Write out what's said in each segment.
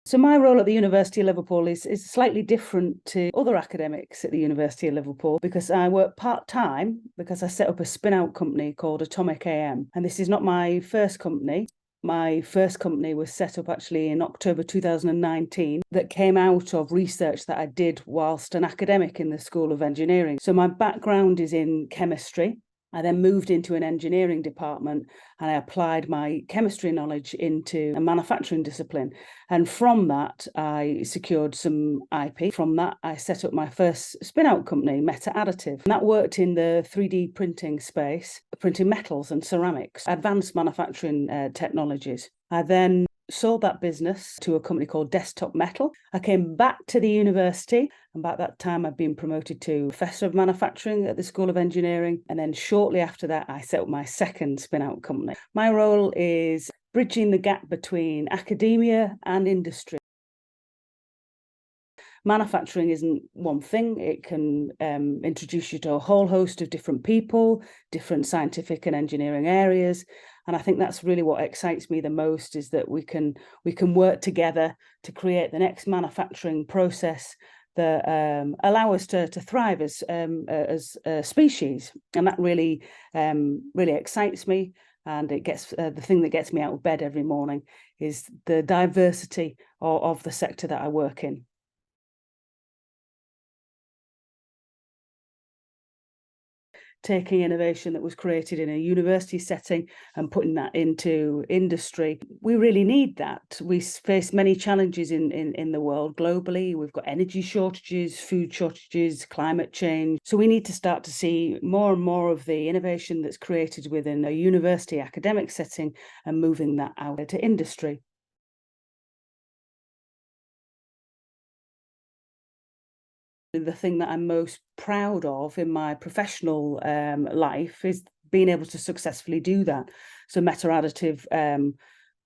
So my role at the University of Liverpool is slightly different to other academics at the University of Liverpool because I work part-time because I set up a spin-out company called Atomic AM. And this is not my first company. My first company was set up actually in October 2019 that came out of research that I did whilst an academic in the School of Engineering. So my background is in chemistry. I then moved into an engineering department and I applied my chemistry knowledge into a manufacturing discipline. And from that, I secured some IP. From that, I set up my first spin-out company, Meta Additive. And that worked in the 3D printing space, printing metals and ceramics, advanced manufacturing technologies. I then sold that business to a company called Desktop Metal. I came back to the university, and by that time I'd been promoted to Professor of Manufacturing at the School of Engineering. And then shortly after that, I set up my second spin-out company. My role is bridging the gap between academia and industry. Manufacturing isn't one thing. It can introduce you to a whole host of different people, different scientific and engineering areas. And I think that's really what excites me the most, is that we can work together to create the next manufacturing process that allow us to thrive as a species. And that really excites me. And it gets the thing that gets me out of bed every morning is the diversity of the sector that I work in. Taking innovation that was created in a university setting and putting that into industry. We really need that. We face many challenges in the world globally. We've got energy shortages, food shortages, climate change. So we need to start to see more and more of the innovation that's created within a university academic setting and moving that out to industry. The thing that I'm most proud of in my professional life is being able to successfully do that. So Meta Additive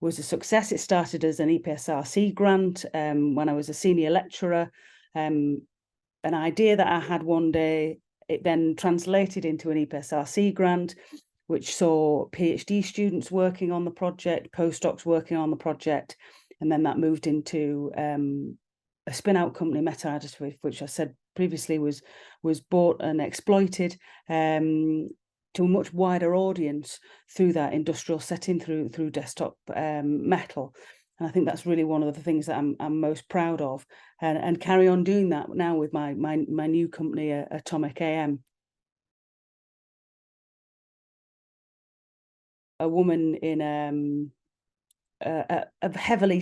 was a success. It started as an EPSRC grant when I was a senior lecturer. An idea that I had one day, it then translated into an EPSRC grant, which saw PhD students working on the project, postdocs working on the project, and then that moved into a spin-out company, Meta Additive, which I said previously was bought and exploited to a much wider audience through that industrial setting, through Desktop Metal. And I think that's really one of the things that I'm most proud of, and carry on doing that now with my new company, Atomic AM. A woman in a heavily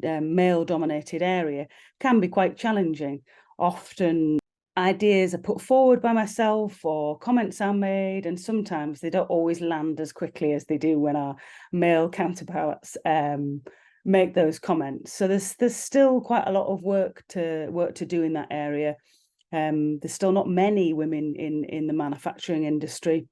male-dominated area can be quite challenging. Often ideas are put forward by myself or comments are made, and sometimes they don't always land as quickly as they do when our male counterparts make those comments. So there's still quite a lot of work to do in that area. There's still not many women in the manufacturing industry,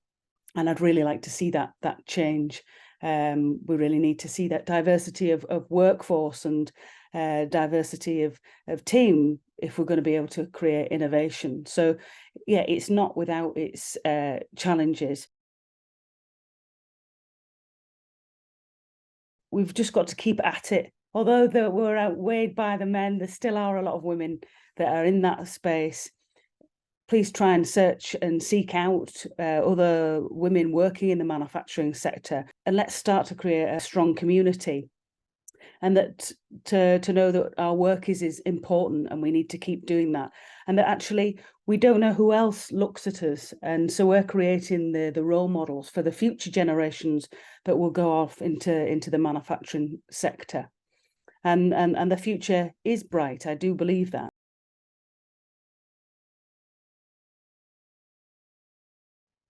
and I'd really like to see that change. We really need to see that diversity of workforce and diversity of team if we're going to be able to create innovation. So yeah, it's not without its challenges. We've just got to keep at it. Although we're outweighed by the men, there still are a lot of women that are in that space. Please try and search and seek out other women working in the manufacturing sector, and let's start to create a strong community. And that to know that our work is important and we need to keep doing that. And that actually we don't know who else looks at us. And so we're creating the role models for the future generations that will go off into the manufacturing sector. And the future is bright. I do believe that.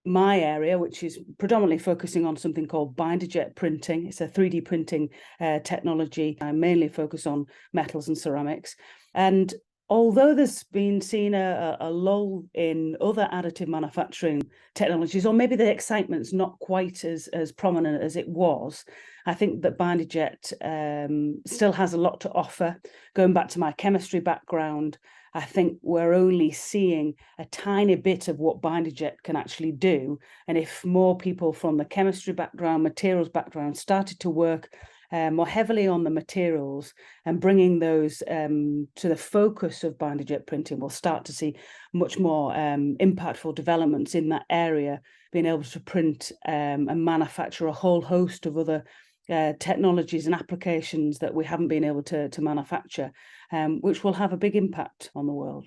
My area, which is predominantly focusing on something called binder jet printing. It's a 3D printing technology. I mainly focus on metals and ceramics. And although there's been seen a lull in other additive manufacturing technologies, or maybe the excitement's not quite as prominent as it was, I think that binder jet still has a lot to offer. Going back to my chemistry background, I think we're only seeing a tiny bit of what binder jet can actually do. And if more people from the chemistry background, materials background started to work more heavily on the materials and bringing those to the focus of binder jet printing, we'll start to see much more impactful developments in that area, being able to print and manufacture a whole host of other technologies and applications that we haven't been able to manufacture, which will have a big impact on the world.